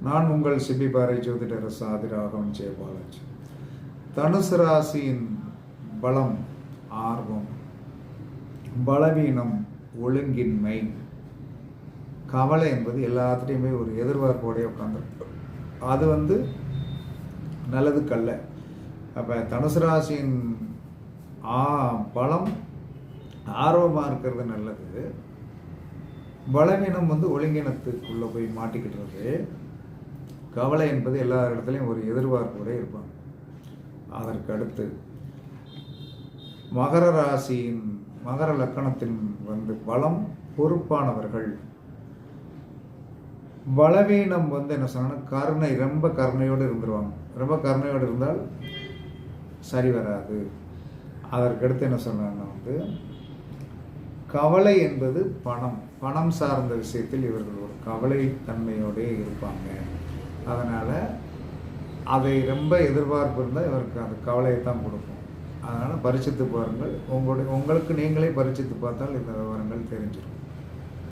நான் உங்கள் சிபி பாறை ஜோதிடர் சாதிராகவன் ஜெயபாலாஜி. தனுசு ராசியின் பலம் ஆர்வம், பலவீனம் ஒழுங்கின்மை, கவலை என்பது எல்லாத்துலேயுமே ஒரு எதிர்பார்ப்போடைய உட்காந்துருக்கு. அது நல்லதுக்கல்ல. அப்போ தனுசு ராசியின் பலம் ஆர்வமாக இருக்கிறது நல்லது. பலவீனம் ஒழுங்கினத்துக்குள்ளே போய் மாட்டிக்கிட்டுறது. கவலை என்பது எல்லா இடத்துலையும் ஒரு எதிர்பார்ப்போட இருப்பாங்க. அதற்கு அடுத்து மகர ராசியின் மகர லக்கணத்தின் பலம் பொறுப்பானவர்கள். பலவீனம் என்ன சொன்னா கருணை, ரொம்ப கருணையோடு இருந்துருவாங்க. ரொம்ப கருணையோடு இருந்தால் சரி வராது. அதற்கடுத்து என்ன சொன்னாங்கன்னா கவலை என்பது பணம் சார்ந்த விஷயத்தில் இவர்கள் ஒரு கவலை தன்மையோடே இருப்பாங்க. அதனால் அதை ரொம்ப எதிர்பார்ப்பு இருந்தால் இவருக்கு அந்த கவலையை தான் கொடுக்கும். அதனால் பரிசித்து பாருங்கள். உங்களுக்கு நீங்களே பரிசித்து பார்த்தால் இந்த விவரங்கள் தெரிஞ்சிடும்.